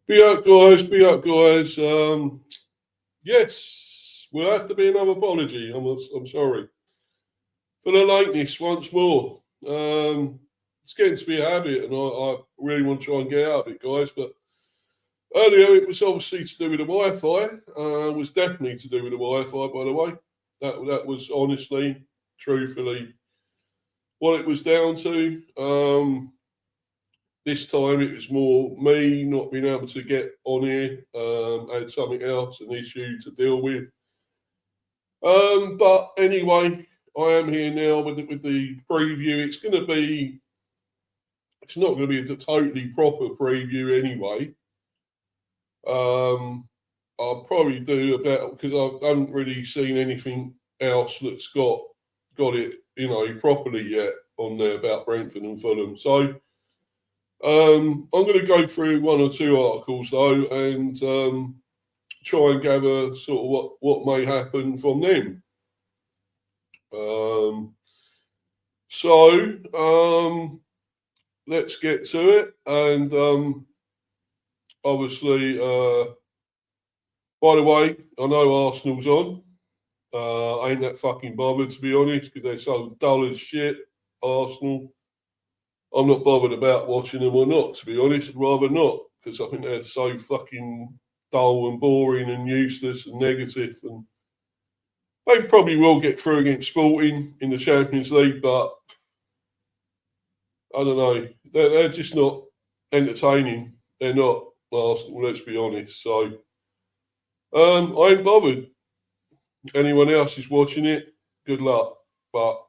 Be up, guys. Be up, guys. Yes, will have to be another apology. I'm sorry for the lateness once more. It's getting to be a habit, and I really want to try and get out of it, guys. But earlier, it was obviously to do with the Wi-Fi. It was definitely to do with the Wi-Fi, by the way. That was honestly, truthfully, what it was down to. This time it was more me not being able to get on here. I had something else, an issue to deal with. But anyway, I am here now with the preview. It's not going to be a totally proper preview anyway. I'll probably do about, because I haven't really seen anything else that's got it, properly yet on there about Brentford and Fulham. So I'm going to go through one or two articles though, and try and gather sort of what may happen from them. Let's get to it. And obviously, by the way, I know Arsenal's on. I ain't that fucking bothered, to be honest, because they're so dull as shit, Arsenal. I'm not bothered about watching them or not, to be honest. I'd rather not, because I think they're so fucking dull and boring and useless and negative. And they probably will get through against Sporting in the Champions League, but I don't know. They're just not entertaining. They're not Arsenal, let's be honest. So I ain't bothered. Anyone else is watching it, good luck. But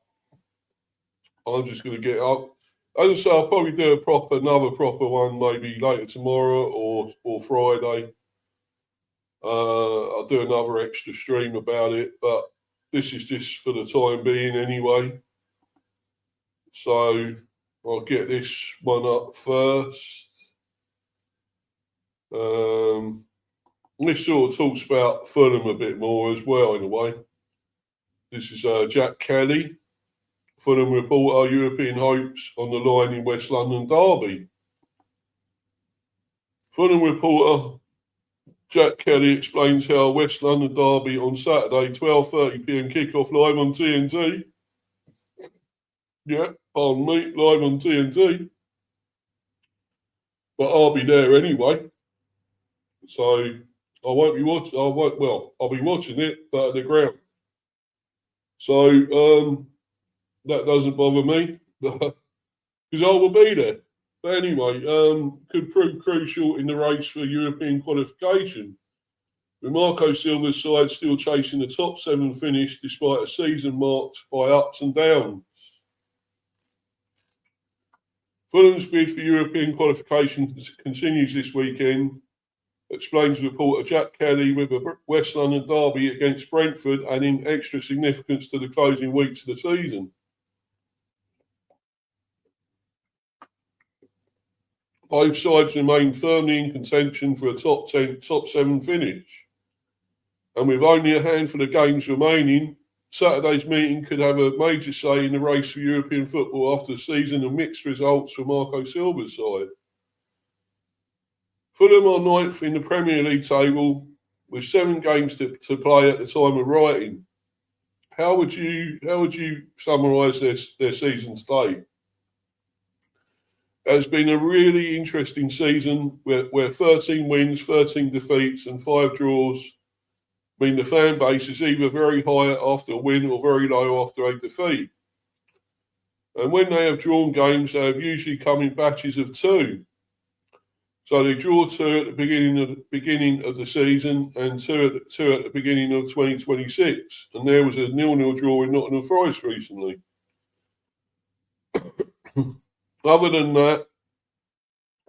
I'm just going to get up. As I say, I'll probably do another proper one maybe later tomorrow or Friday. I'll do another extra stream about it, but this is just for the time being anyway. So I'll get this one up first. This sort of talks about Fulham a bit more as well, in a way. This is Jack Kelly, Fulham reporter, European hopes on the line in West London derby. Fulham reporter Jack Kelly explains how West London derby on Saturday, 12:30pm kickoff live on TNT. Yeah, pardon me, live on TNT. But I'll be there anyway. So I won't be watching. I'll be watching it, but at the ground. So that doesn't bother me because I will be there. But anyway, could prove crucial in the race for European qualification. With Marco Silva's side still chasing the top 7 finish despite a season marked by ups and downs. Fulham's bid for European qualification continues this weekend, explains reporter Jack Kelly, with a West London derby against Brentford adding extra significance to the closing weeks of the season. Both sides remain firmly in contention for a top 7 finish. And with only a handful of games remaining, Saturday's meeting could have a major say in the race for European football after a season of mixed results for Marco Silva's side. Fulham are 9th in the Premier League table with 7 games to play at the time of writing. How would you summarise their season today? It has been a really interesting season where 13 wins, 13 defeats and 5 draws mean the fan base is either very high after a win or very low after a defeat. And when they have drawn games, they have usually come in batches of 2. So they draw 2 at the beginning of the season and 2 at the beginning of 2026. And there was a 0-0 draw in Nottingham Forest recently. Other than that,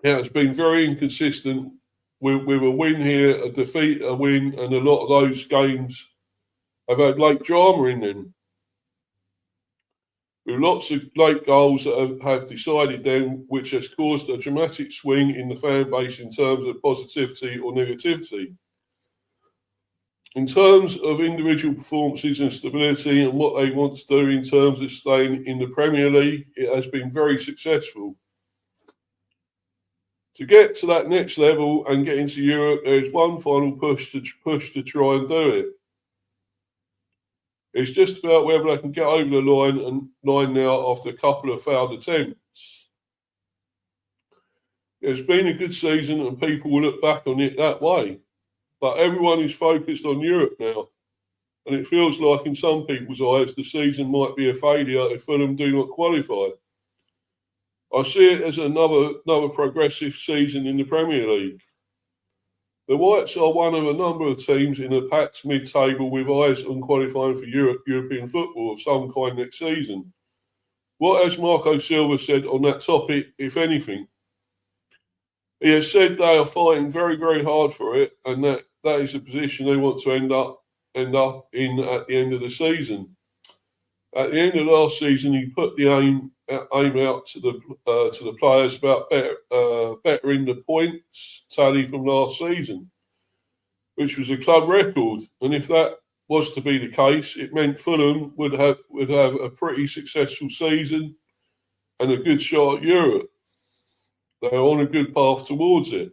it has been very inconsistent with a win here, a defeat, a win, and a lot of those games have had late drama in them. With lots of late goals that have decided them, which has caused a dramatic swing in the fan base in terms of positivity or negativity. In terms of individual performances and stability and what they want to do in terms of staying in the Premier League, it has been very successful. To get to that next level and get into Europe, there is one final push to try and do it. It's just about whether they can get over the line now after a couple of failed attempts. It's been a good season and people will look back on it that way. But everyone is focused on Europe now. And it feels like in some people's eyes the season might be a failure if Fulham do not qualify. I see it as another progressive season in the Premier League. The Whites are one of a number of teams in a packed mid-table with eyes on qualifying for European football of some kind next season. What has Marco Silva said on that topic, if anything? He has said they are fighting very, very hard for it, and that is a position they want to end up in at the end of the season. At the end of last season, he put the aim out to the players about bettering the points tally from last season, which was a club record. And if that was to be the case, it meant Fulham would have a pretty successful season and a good shot at Europe. They're on a good path towards it.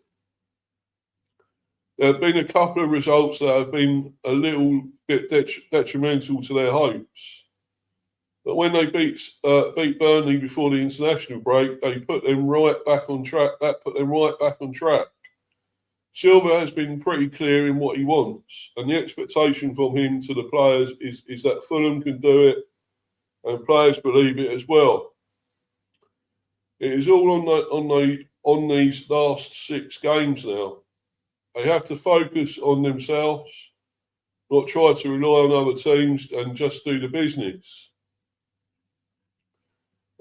There have been a couple of results that have been a little bit detrimental to their hopes. But when they beat Burnley before the international break, they put them right back on track. That put them right back on track. Silva has been pretty clear in what he wants, and the expectation from him to the players is that Fulham can do it, and players believe it as well. It is all on these last 6 games now. They have to focus on themselves, not try to rely on other teams, and just do the business.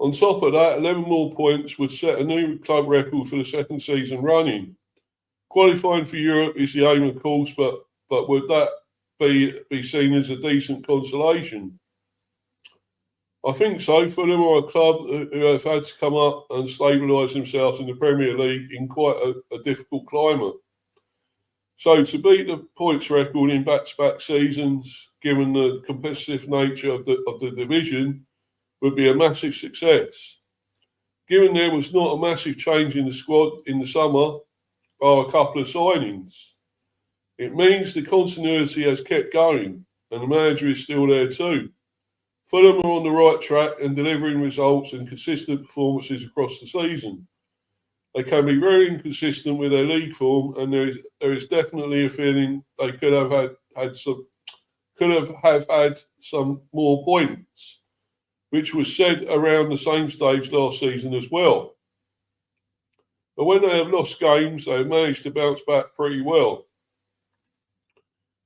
On top of that, 11 more points would set a new club record for the second season running. Qualifying for Europe is the aim, of course, but would that be seen as a decent consolation? I think so. Fulham are a club who have had to come up and stabilise themselves in the Premier League in quite a difficult climate. So to beat the points record in back-to-back seasons, given the competitive nature of the division, would be a massive success. Given there was not a massive change in the squad in the summer, bar a couple of signings, it means the continuity has kept going and the manager is still there too. Fulham are on the right track and delivering results and consistent performances across the season. They can be very inconsistent with their league form, and there is definitely a feeling they could have had some more points, which was said around the same stage last season as well. But when they have lost games, they have managed to bounce back pretty well.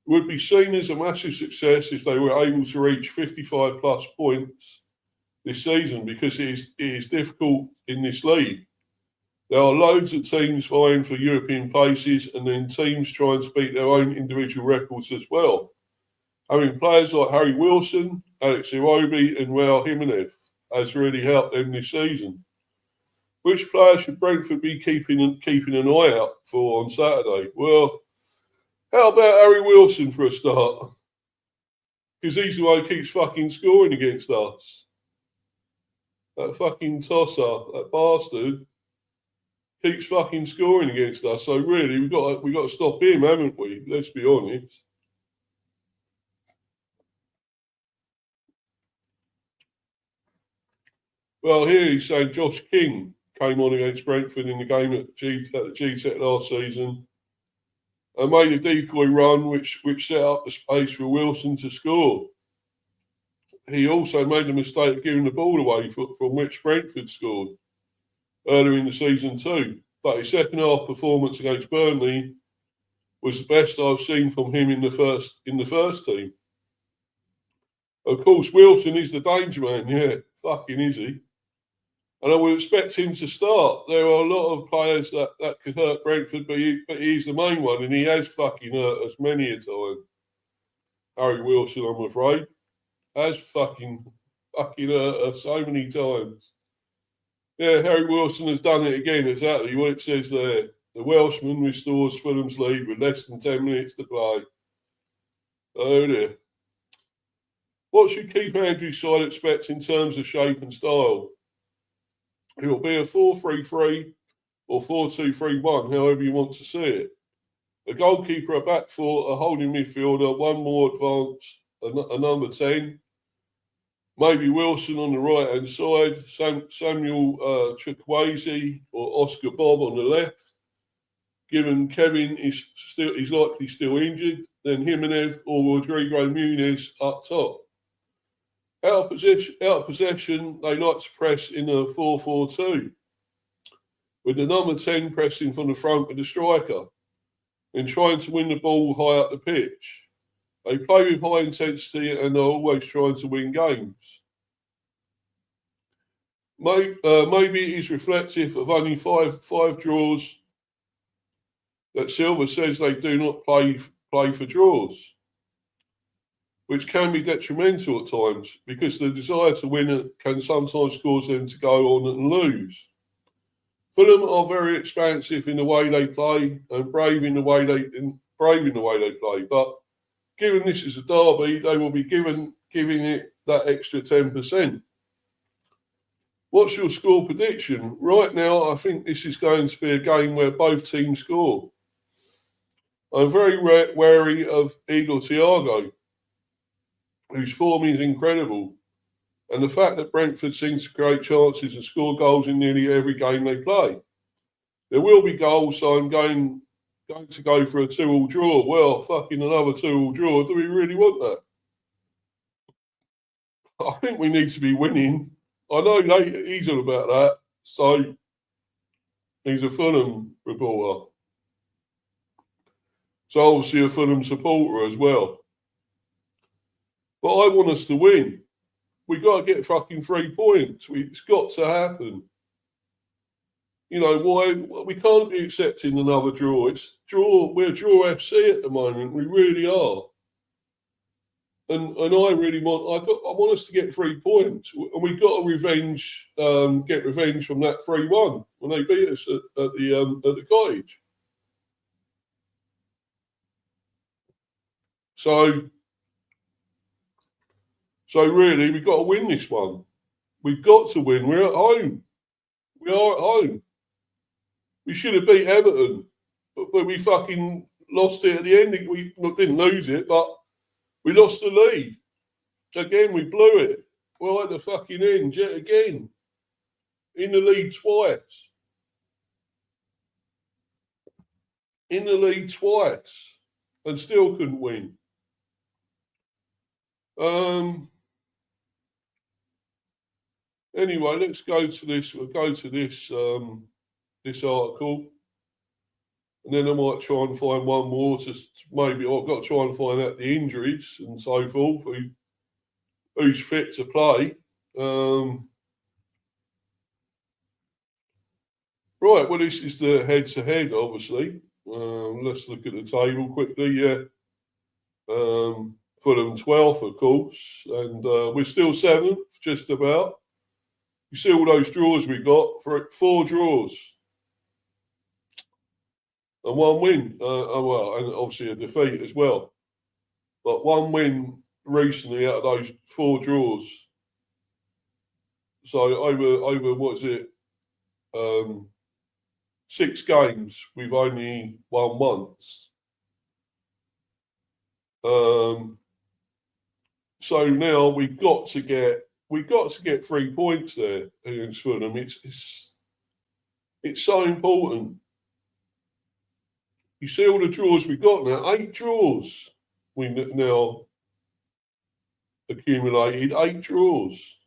It would be seen as a massive success if they were able to reach 55 plus points this season, because it is difficult in this league. There are loads of teams vying for European places, and then teams trying to beat their own individual records as well. Having players like Harry Wilson, Alex Iwobi and Raul Jimenez has really helped them this season. Which player should Brentford be keeping an eye out for on Saturday? Well, how about Harry Wilson for a start? Because he's the one who keeps fucking scoring against us. That fucking tosser, that bastard, keeps fucking scoring against us. So really, we've got to stop him, haven't we? Let's be honest. Well, here he's saying Josh King came on against Brentford in the game at the G-Tech last season and made a decoy run which set up the space for Wilson to score. He also made the mistake of giving the ball away from which Brentford scored earlier in the season too. But his second half performance against Burnley was the best I've seen from him in the first team. Of course, Wilson is the danger man, yeah, fucking is he. And I would expect him to start. There are a lot of players that could hurt Brentford, but he's the main one, and he has fucking hurt us many a time. Harry Wilson, I'm afraid, has fucking hurt us so many times. Yeah, Harry Wilson has done it again, exactly what it says there. The Welshman restores Fulham's lead with less than 10 minutes to play. Oh dear. What should Keith Andrews' side expect in terms of shape and style? It will be a 4-3-3 or 4-2-3-1, however you want to see it. A goalkeeper, a back four, a holding midfielder, one more advanced, a number 10. Maybe Wilson on the right-hand side, Samuel Chukwueze or Oscar Bob on the left. Given Kevin is likely still injured, then Jimenez or Rodrigo Muniz up top. Out of possession, they like to press in a 4-4-2, with the number 10 pressing from the front of the striker and trying to win the ball high up the pitch. They play with high intensity and are always trying to win games. Maybe it is reflective of only five draws that Silva says they do not play for draws, which can be detrimental at times because the desire to win can sometimes cause them to go on and lose. Fulham are very expansive in the way they play and brave in the way they play. But given this is a derby, they will be giving it that extra 10%. What's your score prediction? Right now, I think this is going to be a game where both teams score. I'm very wary of Igor Thiago, whose form is incredible, and the fact that Brentford seems to create chances and score goals in nearly every game they play. There will be goals, so I'm going to go for a 2-2 draw. Well, fucking another 2-2 draw. Do we really want that? I think we need to be winning. I know he's on about that, so he's a Fulham reporter. So obviously a Fulham supporter as well. But I want us to win. We got to get fucking 3 points. It's got to happen. You know why? We can't be accepting another draw. We're draw FC at the moment. We really are. And I really want. I want us to get 3 points, and we got to get revenge from that 3-1 when they beat us at the Cottage. So really, we've got to win this one. We've got to win. We're at home. We are at home. We should have beat Everton, but we fucking lost it at the end. We didn't lose it, but we lost the lead. Again, we blew it. We're at the fucking end yet again. In the lead twice. And still couldn't win. Anyway, let's go to this. We'll go to this this article, and then I might try and find one more. Maybe I've got to try and find out the injuries and so forth. Who's fit to play? Right. Well, this is the head-to-head, obviously. Let's look at the table quickly. Yeah. Fulham 12th, of course, and we're still 7th, just about. You see all those draws we got? For 4 draws and 1 win. And obviously a defeat as well. But 1 win recently out of those 4 draws. So over what is it? 6 games, we've only won once. So now we've got to get 3 points there against Fulham. It's so important. You see all the draws we've got now. 8 draws we now accumulated. 8 draws.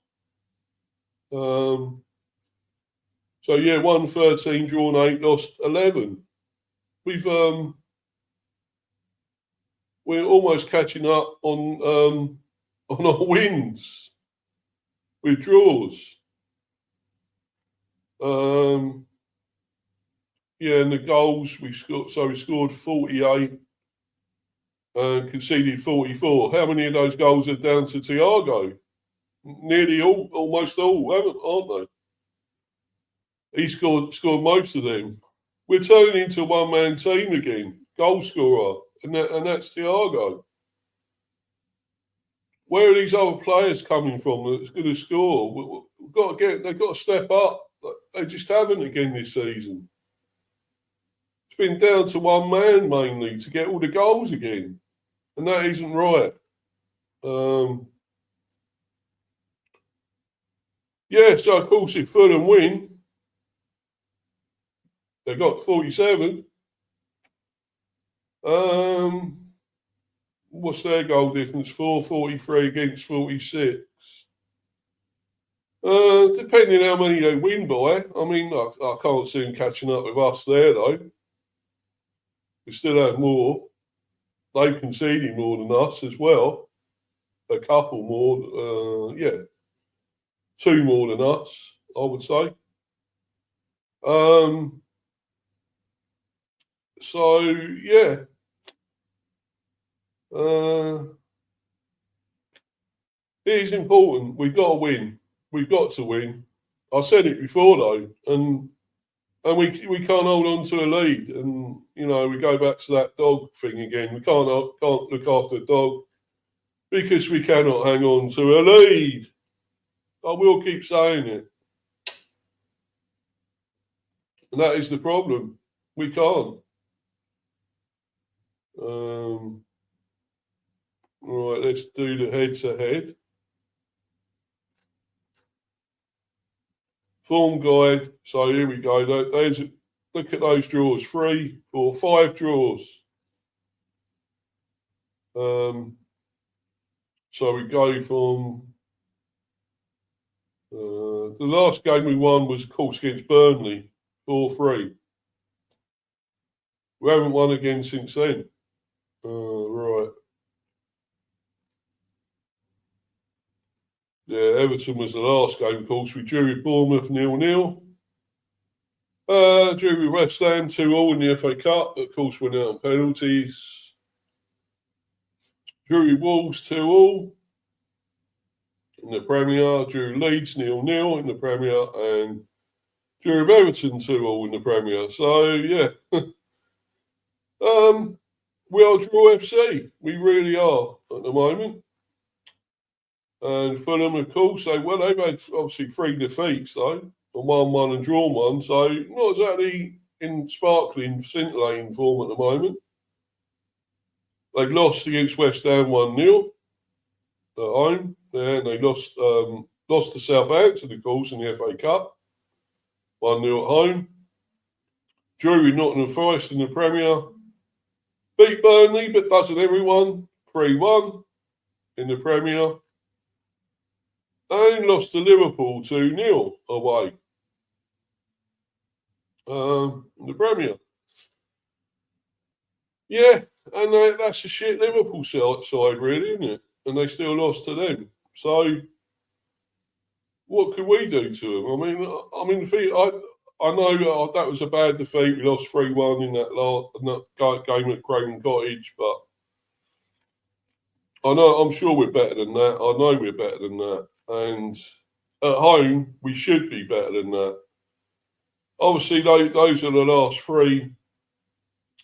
So yeah, won 13, drawn 8, lost 11. We're almost catching up on our wins with draws. Yeah, and the goals we scored. So we scored 48 and conceded 44. How many of those goals are down to Thiago? Nearly all, almost all, aren't they? He scored most of them. We're turning into a one-man team again. Goal scorer, and that's Thiago. Where are these other players coming from that's going to score? They've got to step up. They just haven't again this season. It's been down to one man mainly to get all the goals again, and that isn't right. Yeah, so of course if Fulham win, they got 47. What's their goal difference? 443 against 46. Depending how many they win by. I mean, I can't see them catching up with us there, though. We still have more. They've conceded more than us as well. A couple more. Yeah. 2 more than us, I would say. So, yeah. It is important. We've got to win. We've got to win. I said it before, though, and we can't hold on to a lead, and we go back to that dog thing again. We can't look after a dog because we cannot hang on to a lead. I will keep saying it, and that is the problem. We can't. Right, let's do the head-to-head. Form guide. So here we go. Look at those draws. 3, 4, 5 draws. So we go from the last game we won was, of course, against Burnley, 4-3. We haven't won again since then. Right. Yeah, Everton was the last game, of course. We drew with Bournemouth 0-0. Drew with West Ham 2-2 in the FA Cup. Of course, went out on penalties. Drew with Wolves 2-2 in the Premier. Drew Leeds 0-0 in the Premier. And drew with Everton 2-2 in the Premier. So, yeah. We are Draw FC. We really are at the moment. And Fulham, of course, they've had obviously 3 defeats, though, and won and drawn 1. So not exactly in sparkling, scintillating form at the moment. They lost against West Ham 1-0 at home. Yeah, and they lost to Southampton, of course, in the FA Cup. 1-0 at home. Drew with Nottingham Forest in the Premier. Beat Burnley, but doesn't everyone? 3-1 in the Premier. And lost to Liverpool 2-0 away in the Premier. Yeah, and that's a shit Liverpool side, really, isn't it? And they still lost to them. So, what could we do to them? I know that was a bad defeat. We lost 3-1 in that game at Craven Cottage, but I'm sure we're better than that. I know we're better than that. And at home, we should be better than that. Obviously, those are the last 3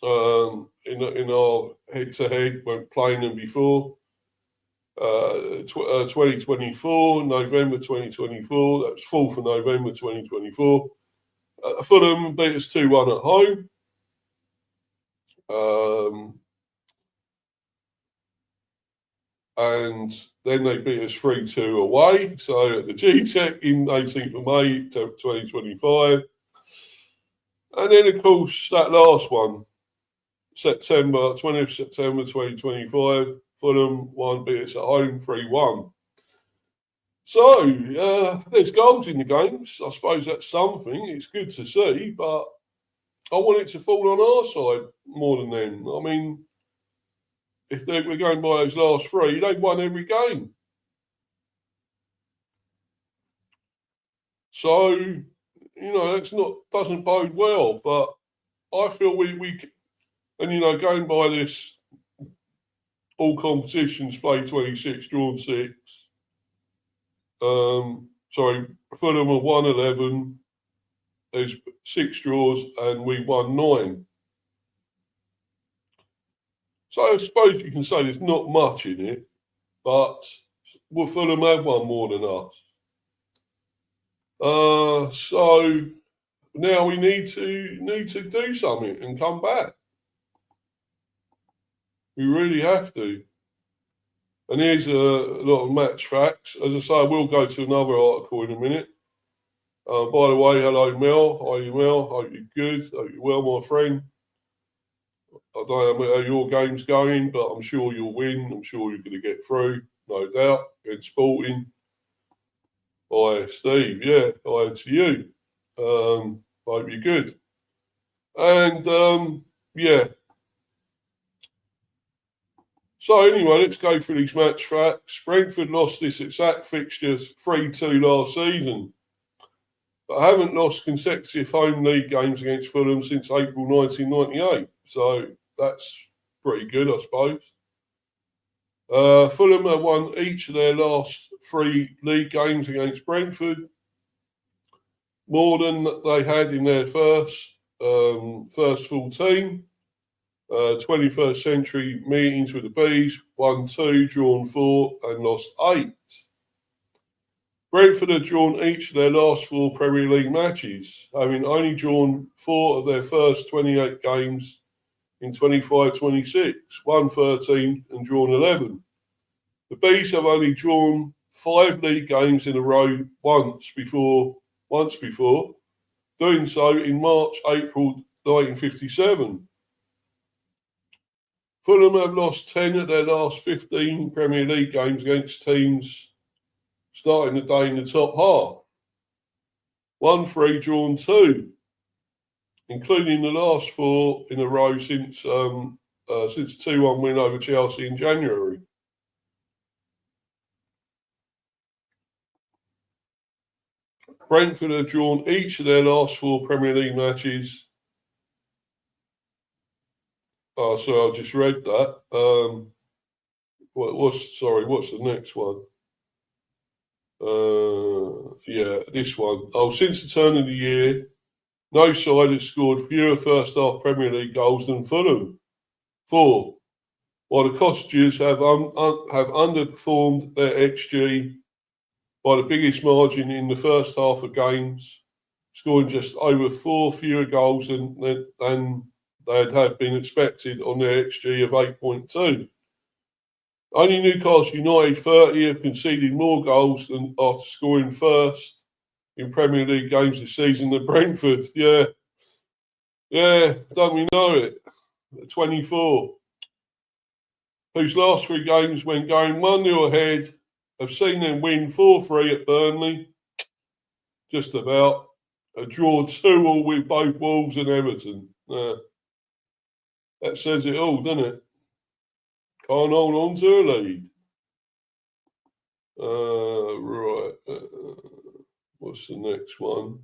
in our head-to-head. We're playing them before. 2024, November 2024. That was 4th of November 2024. Fulham beat us 2-1 at home. And then they beat us 3-2 away. So at the G-Tech in 18th of May 2025. And then, of course, that last one, 20th September 2025, Fulham beat us at home 3-1. So there's goals in the games. I suppose that's something. It's good to see, but I want it to fall on our side more than them. I mean, if we're going by those last 3, they've won every game. So, that doesn't bode well. But I feel we going by this, all competitions played 26, drawn 6. Fulham are 1-11. There's 6 draws and we won 9. So I suppose you can say there's not much in it, but Fulham have won more than us. So now we need to do something and come back. We really have to. And here's a lot of match facts. As I say, I will go to another article in a minute. By the way, hello Mel. How are you, Mel? Hope you're good. Hope you're well, my friend. I don't know how your game's going, but I'm sure you'll win. I'm sure you're going to get through, no doubt. Against Sporting. Hi, Steve. Yeah, hi to you. Hope you're good. And yeah. So anyway, let's go through these match facts. Brentford lost this exact fixture 3-2 last season, but haven't lost consecutive home league games against Fulham since April 1998. So that's pretty good, I suppose. Fulham have won each of their last 3 league games against Brentford, more than they had in their first full team. 21st century meetings with the Bees, won 2, drawn 4, and lost 8. Brentford have drawn each of their last 4 Premier League matches, having only drawn 4 of their first 28 games in 25-26, won 13 and drawn 11. The Bees have only drawn 5 league games in a row once before, doing so in March-April 1957. Fulham have lost 10 of their last 15 Premier League games against teams starting the day in the top half. 1 3, drawn 2, including the last 4 in a row since 2-1 win over Chelsea in January. Brentford have drawn each of their last 4 Premier League matches. Oh, sorry, I just read that. What's the next one? Yeah, this one. Oh, since the turn of the year, no side has scored fewer first half Premier League goals than Fulham. 4. While the Cottages have underperformed their XG by the biggest margin in the first half of games, scoring just over 4 fewer goals than they had been expected on their XG of 8.2. Only Newcastle United 30 have conceded more goals than after scoring first in Premier League games this season than Brentford. Yeah, don't we know it? 24. Whose last 3 games when going 1-0 ahead have seen them win 4-3 at Burnley. Just about. A draw 2-2 with both Wolves and Everton. That says it all, doesn't it? Can't hold on to a lead. Right. What's the next one?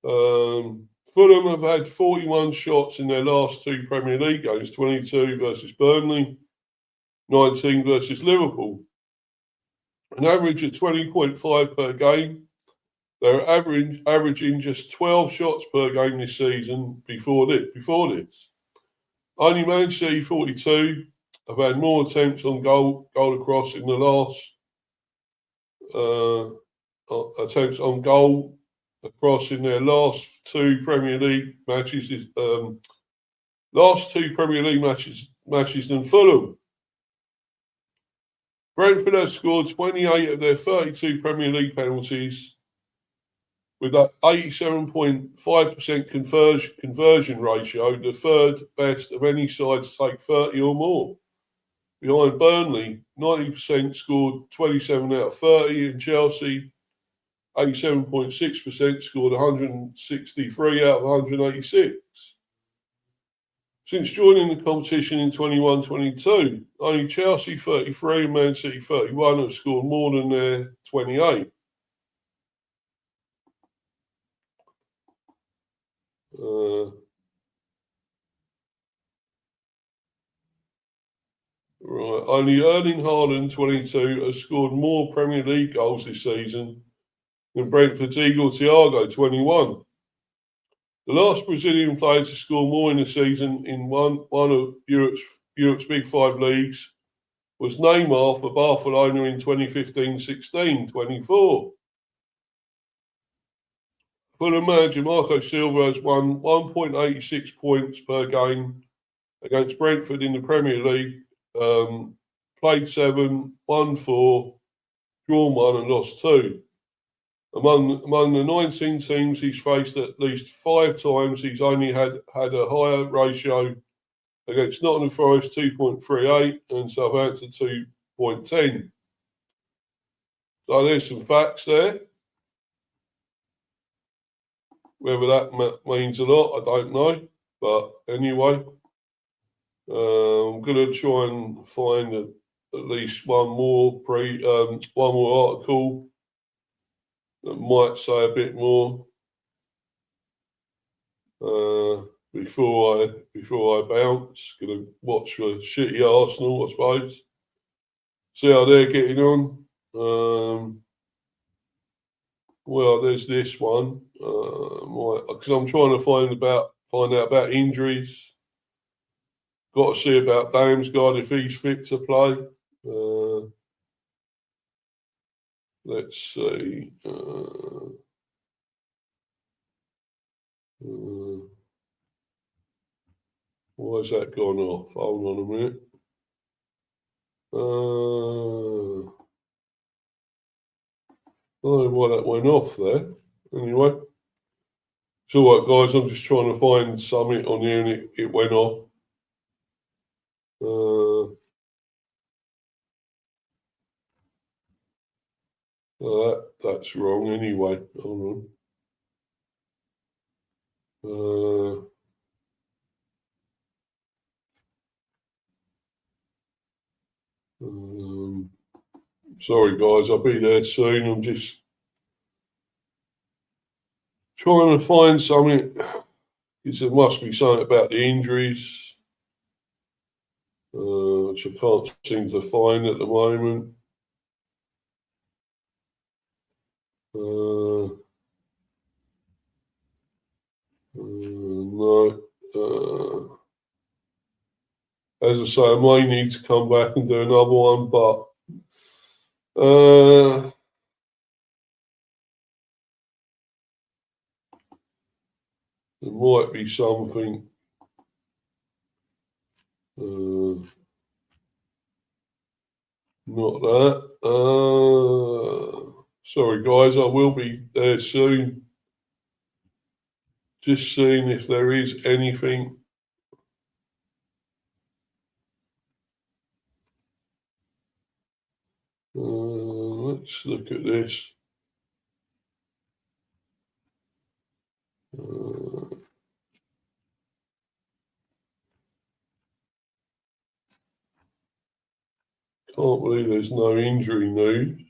Fulham have had 41 shots in their last 2 Premier League games, 22 versus Burnley, 19 versus Liverpool. An average of 20.5 per game. They're averaging just 12 shots per game this season before this. Only Man City 42 have had more attempts on goal across in the last attempts on goal across in their last 2 Premier League matches. Last 2 Premier League matches than Fulham. Brentford have scored 28 of their 32 Premier League penalties, with that 87.5% conversion ratio, the 3rd best of any side to take 30 or more. Behind Burnley, 90% scored 27 out of 30, and Chelsea, 87.6% scored 163 out of 186. Since joining the competition in 21-22, only Chelsea 33 and Man City 31 have scored more than their 28. Right. Only Erling Haaland, 22, has scored more Premier League goals this season than Brentford's Igor Thiago, 21. The last Brazilian player to score more in a season in one of Europe's Big 5 leagues was Neymar for Barcelona in 2015-16, 24. Fulham manager Marco Silva has won 1.86 points per game against Brentford in the Premier League. Played 7, won 4, drawn 1, and lost 2. Among the 19 teams he's faced at least 5 times, he's only had a higher ratio against Nottingham Forest 2.38 and Southampton 2.10. So there's some facts there. Whether that means a lot, I don't know. But anyway, I'm going to try and find at least one more article that might say a bit more before I bounce. Going to watch for shitty Arsenal, I suppose. See how they're getting on. Well, there's this one. Because I'm trying to find out about injuries. Got to see about Damsgaard if he's fit to play. Let's see. Why has that gone off? Hold on a minute. I don't know why that went off there. Anyway. It's all right, guys. I'm just trying to find something on here and it went off. That's wrong anyway. Hold on. Sorry, guys. I'll be there soon. I'm just trying to find something. There must be something about the injuries, which I can't seem to find at the moment. No. As I say, I may need to come back and do another one, but there might be something. Not that. Sorry, guys, I will be there soon. Just seeing if there is anything. Let's look at this. Can't believe there's no injury news.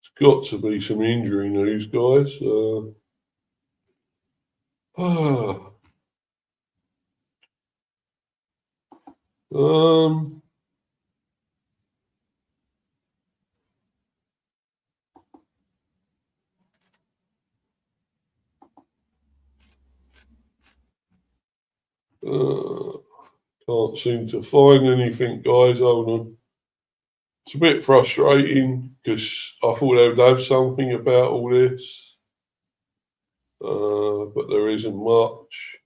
It's got to be some injury news, guys. Can't seem to find anything, guys. Hold on. It's a bit frustrating because I thought they would have something about all this, but there isn't much.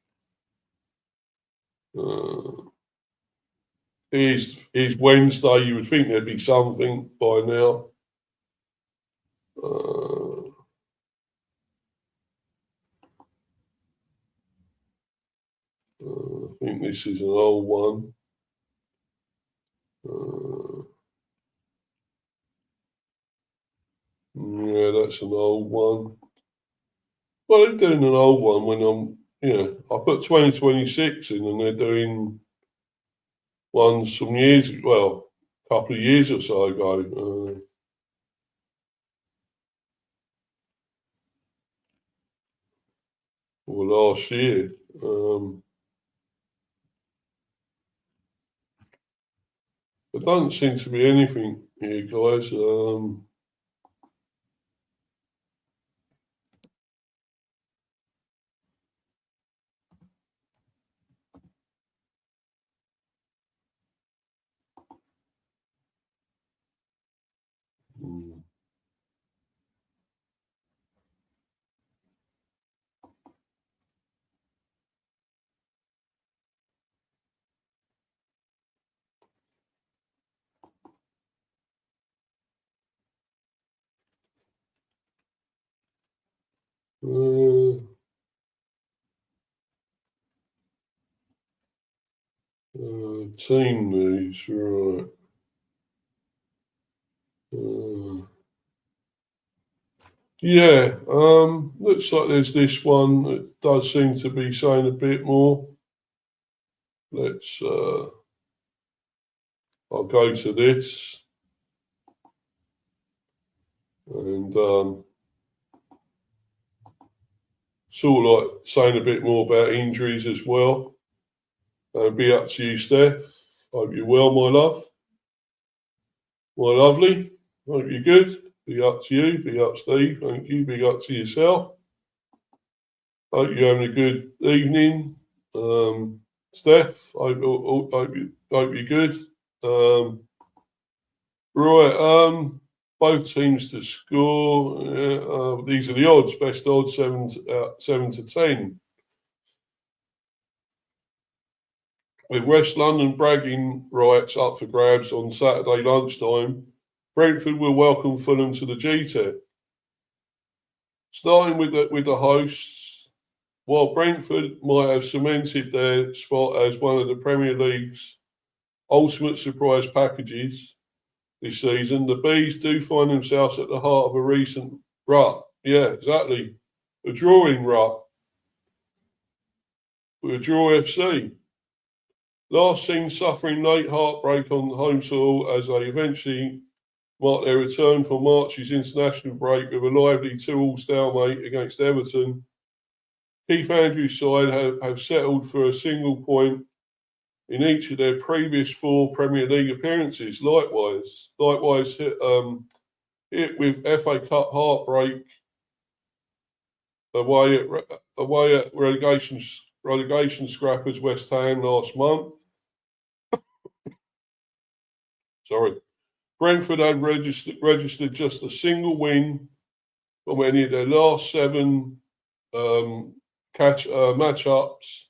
It is Wednesday. You would think there'd be something by now. I think this is an old one. Yeah, that's an old one. Well, they're doing an old one when I put 2026 in and they're doing ones some years, well, a couple of years or so ago. Or last year. There doesn't seem to be anything here, guys. Team news, right. Yeah, looks like there's this one that does seem to be saying a bit more. Let's, I'll go to this. And sort of like saying a bit more about injuries as well. Be up to you, Steph. Hope you're well, my love. My lovely. Hope you're good. Be up to you. Be up, Steve. Thank you. Be up to yourself. Hope you're having a good evening. Steph, hope you're good. Right, both teams to score. These are the odds. Best odds 7 to 10. With West London bragging rights up for grabs on Saturday lunchtime, Brentford will welcome Fulham to the GTEC. Starting with the hosts, while Brentford might have cemented their spot as one of the Premier League's ultimate surprise packages this season, the Bees do find themselves at the heart of a recent rut. Yeah, exactly. A drawing rut with a draw FC. Last seen suffering late heartbreak on home soil as they eventually mark their return from March's international break with a lively 2-2 stalemate against Everton. Keith Andrews' side have settled for a single point in each of their previous 4 Premier League appearances. Likewise hit with FA Cup heartbreak away at relegation scrappers West Ham last month. Sorry. Brentford have registered just a single win from any of their last 7 matchups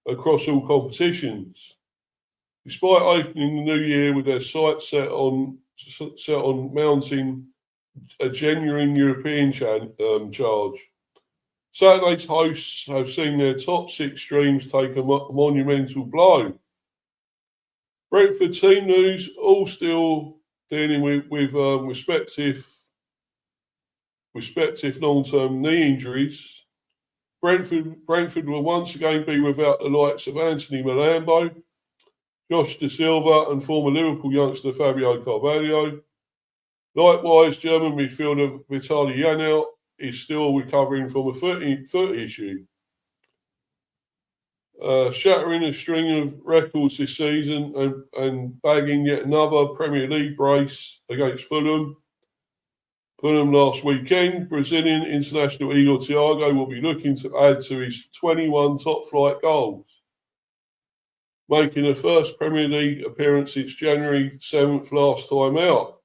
across all competitions. Despite opening the new year with their sights set on mounting a genuine European charge, Saturday's hosts have seen their top 6 streams take a monumental blow. Brentford team news, all still dealing with respective long-term knee injuries. Brentford will once again be without the likes of Anthony Malambo, Josh De Silva, and former Liverpool youngster Fabio Carvalho. Likewise, German midfielder Vitaly Janelt is still recovering from a foot issue. Shattering a string of records this season and bagging yet another Premier League brace against Fulham. Fulham last weekend, Brazilian international Igor Thiago will be looking to add to his 21 top-flight goals, making a first Premier League appearance since January 7th last time out.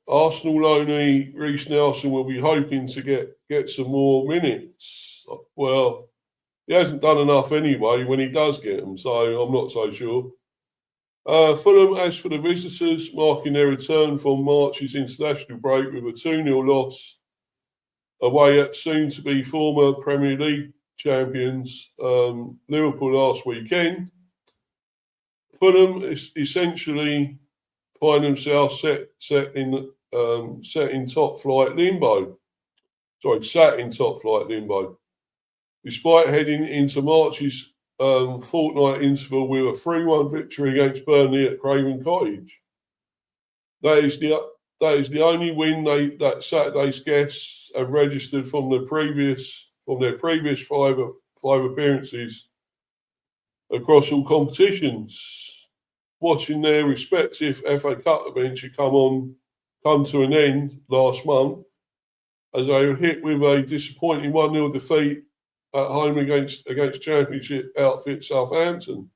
Arsenal loanee Reece Nelson will be hoping to get some more minutes. Well, he hasn't done enough anyway when he does get them, so I'm not so sure. Fulham, as for the visitors, marking their return from March's international break with a 2-0 loss away at soon-to-be former Premier League champions Liverpool last weekend. Fulham essentially find themselves sat in top-flight limbo. Despite heading into March's fortnight interval with a 3-1 victory against Burnley at Craven Cottage. That is the only win that Saturday's guests have registered from their previous 5 appearances across all competitions. Watching their respective FA Cup adventure come to an end last month, as they were hit with a disappointing 1-0 defeat at home against Championship outfit Southampton.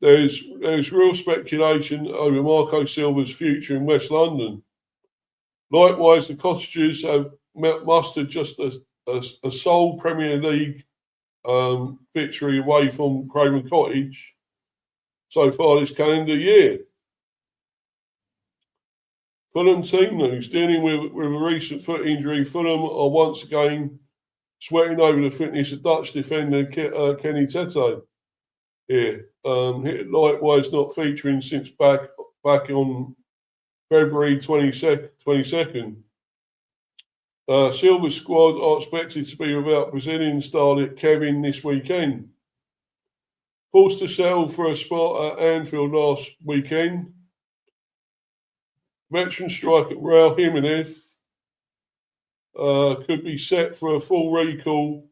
There's real speculation over Marco Silva's future in West London. Likewise, the Cottagers have mustered just a sole Premier League victory away from Craven Cottage so far this calendar year. Fulham team news. Dealing with a recent foot injury, Fulham are once again sweating over the fitness of Dutch defender Kenny Tete here. Likewise not featuring since back on February 22nd. Silver squad are expected to be without Brazilian starlet Craven this weekend. Forced to settle for a spot at Anfield last weekend. Veteran striker Raul Jimenez could be set for a full recall.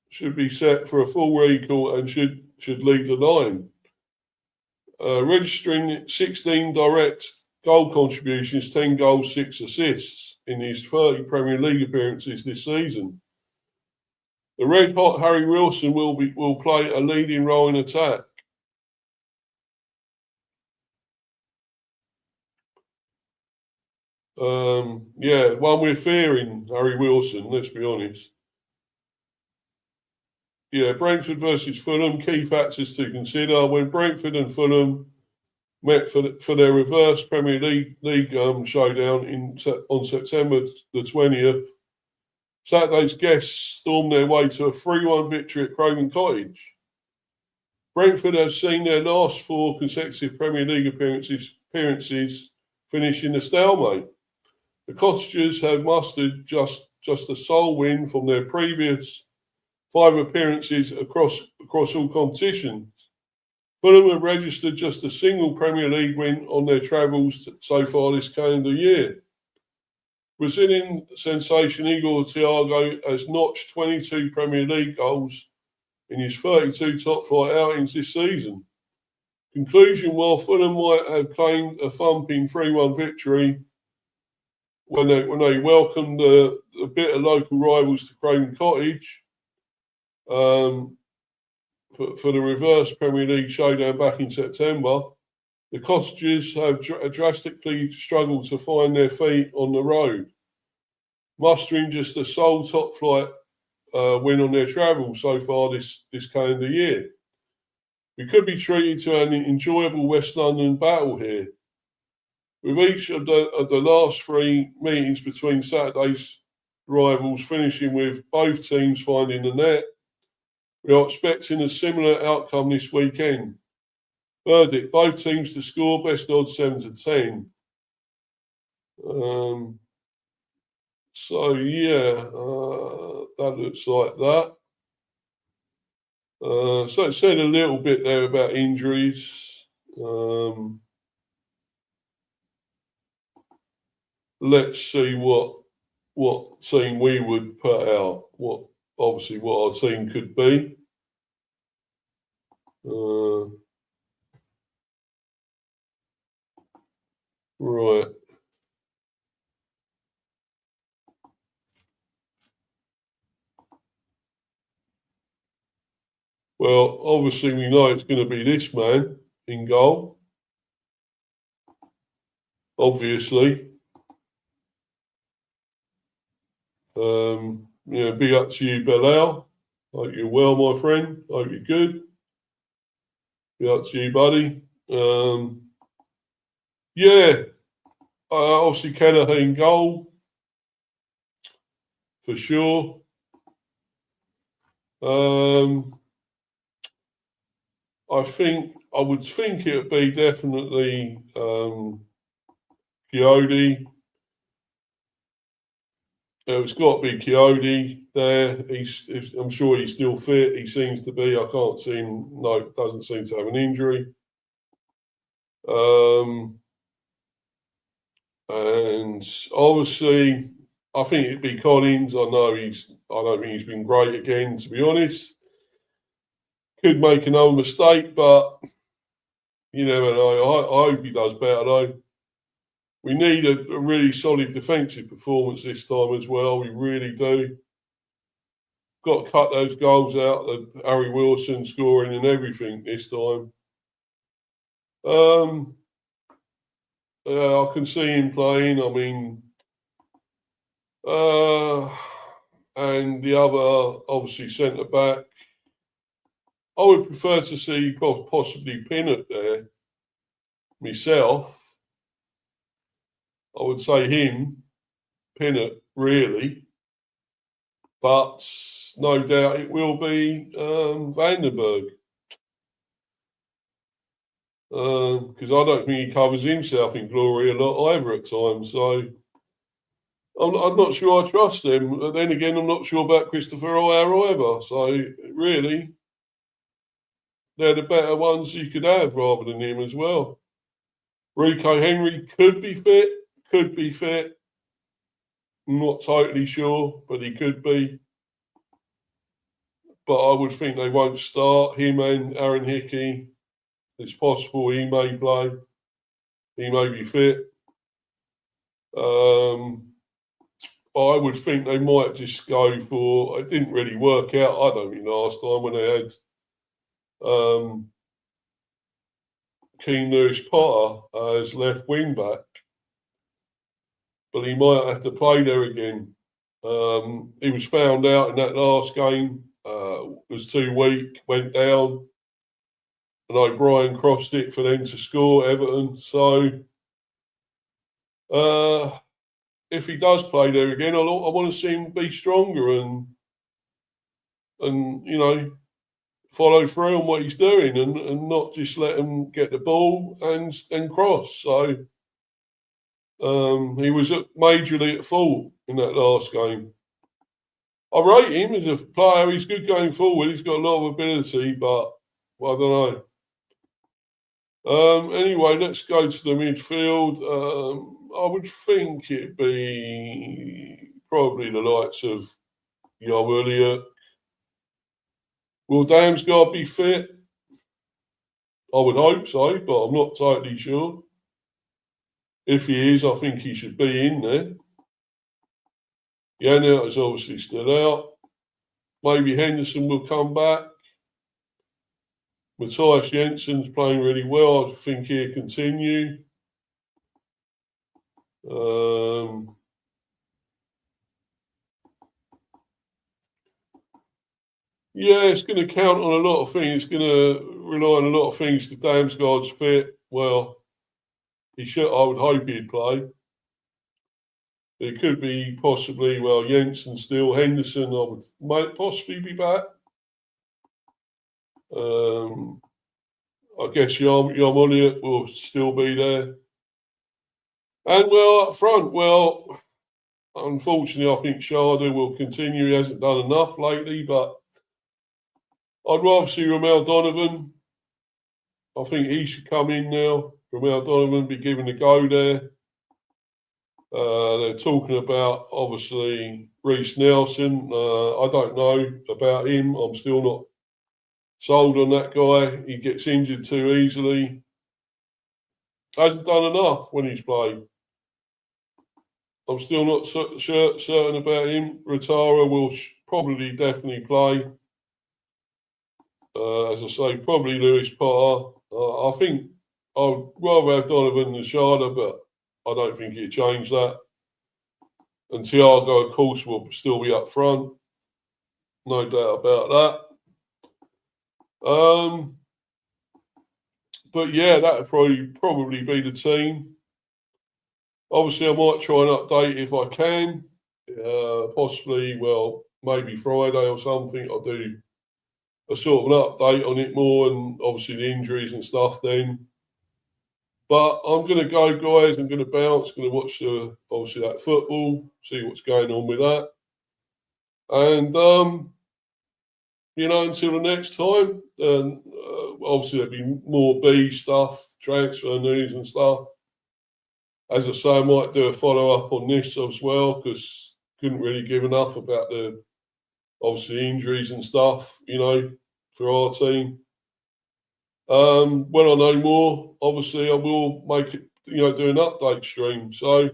Should be set for a full recall and should lead the line. Registering 16 direct goal contributions, 10 goals, 6 assists in his 30 Premier League appearances this season. The red-hot Harry Wilson will play a leading role in attack. One we're fearing, Harry Wilson, let's be honest. Yeah, Brentford versus Fulham, key factors to consider. When Brentford and Fulham met for their reverse Premier League showdown on September the 20th, Saturday's guests stormed their way to a 3-1 victory at Craven Cottage. Brentford have seen their last 4 consecutive Premier League appearances finish in a stalemate. The Cottagers have mustered just a sole win from their previous 5 appearances across all competitions. Fulham have registered just a single Premier League win on their travels so far this calendar year. Brazilian sensation Igor Thiago has notched 22 Premier League goals in his 32 top-flight outings this season. Conclusion, while Fulham might have claimed a thumping 3-1 victory when they welcomed the bitter local rivals to Craven Cottage for the reverse Premier League showdown back in September, the Cottagers have drastically struggled to find their feet on the road, mustering just a sole top-flight win on their travels so far this calendar year. We could be treated to an enjoyable West London battle here, with each of the last 3 meetings between Saturday's rivals finishing with both teams finding the net. We are expecting a similar outcome this weekend. Verdict, both teams to score, best odds 7-10. That looks like that. So it said a little bit there about injuries. Let's see what team we would put out. What our team could be. Right. Well, obviously we know it's going to be this man in goal. Obviously. Big up to you, Bilal. Hope you're well, my friend. Hope you're good. Big up to you, buddy. Obviously Kelleher in goal. For sure. I would think it would be definitely Coyote. It's got to be Coyote there. I'm sure he's still fit. He seems to be. I can't see him. No, doesn't seem to have an injury. And obviously, I think it'd be Collins. I don't think he's been great again, to be honest. Could make another mistake, but you never know. I hope he does better, though. We need a really solid defensive performance this time as well. We really do. Got to cut those goals out. Harry Wilson scoring and everything this time. I can see him playing. I mean, and the other, obviously, centre back. I would prefer to see possibly Pinnock there. myself, I would say him, Pinnock, really. But no doubt it will be Vandenberg. Because I don't think he covers himself in glory a lot either at times. So I'm not sure I trust him. But then again, I'm not sure about Christopher Ayer either. So really, they're the better ones you could have rather than him as well. Rico Henry could be fit. I'm not totally sure, but he could be. But I would think they won't start him and Aaron Hickey. It's possible he may play. He may be fit. I would think they might just go for. It didn't really work out. I don't think last time when they had Keane Lewis Potter as left wing back, but he might have to play there again. He was found out in that last game. Was too weak, went down, and O'Brien crossed it for them to score Everton. So if he does play there again, I want to see him be stronger and follow through on what he's doing and not just let him get the ball and cross. So he was majorly at fault in that last game. I rate him as a player. He's good going forward. He's got a lot of ability, but I don't know. Anyway, let's go to the midfield. I would think it'd be probably the likes of Yo Elliott. Will Damsgaard be fit? I would hope so, but I'm not totally sure. If he is, I think he should be in there. Yannick is obviously still out. Maybe Henderson will come back. Matthias Jensen's playing really well. I think he'll continue. Yeah, it's going to count on a lot of things. It's going to rely on a lot of things. The Damsgaard's fit. Well, he should. I would hope he'd play. It could be possibly, Jensen still. Henderson, might possibly be back. I guess Yom Elliott will still be there. And, up front, unfortunately, I think Sharda will continue. He hasn't done enough lately, but I'd rather see Romel Donovan. I think he should come in now. Romel Donovan be given a go there. They're talking about, obviously, Reece Nelson. I don't know about him. I'm still not sold on that guy. He gets injured too easily. Hasn't done enough when he's played. I'm still not certain about him. Ratara will probably definitely play. As I say, probably Lewis Potter. I think I'd rather have Donovan than Sharda, but I don't think he'd change that. And Thiago, of course, will still be up front. No doubt about that. But yeah, that would probably be the team. Obviously, I might try and update if I can. Possibly, maybe Friday or something. I'll do a sort of an update on it more and obviously the injuries and stuff then. But I'm going to go, guys. I'm going to bounce. Going to watch obviously that football, see what's going on with that. And, until the next time, obviously there'll be more B stuff, transfer news and stuff. As I say, I might do a follow-up on this as well because couldn't really give enough about the, obviously, injuries and stuff, for our team. When I know more, obviously, I will make it, do an update stream. So,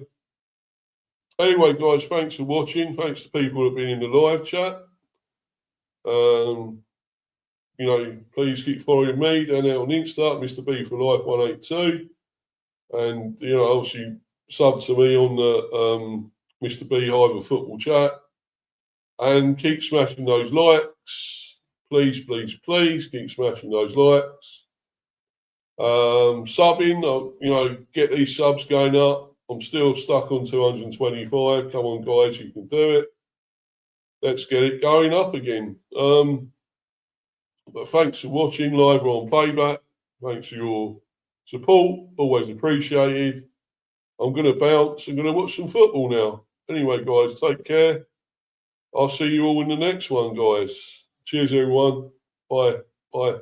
anyway, guys, thanks for watching. Thanks to people who have been in the live chat. Please keep following me down there on Insta, Mr. B for Life 182. And, obviously, sub to me on the Mr. B Hive Football chat. And keep smashing those likes. Please, please, please keep smashing those likes. Subbing, get these subs going up. I'm still stuck on 225. Come on, guys, you can do it. Let's get it going up again. But thanks for watching live or on playback. Thanks for your support. Always appreciated. I'm going to bounce. I'm going to watch some football now. Anyway, guys, take care. I'll see you all in the next one, guys. Cheers, everyone. Bye. Bye.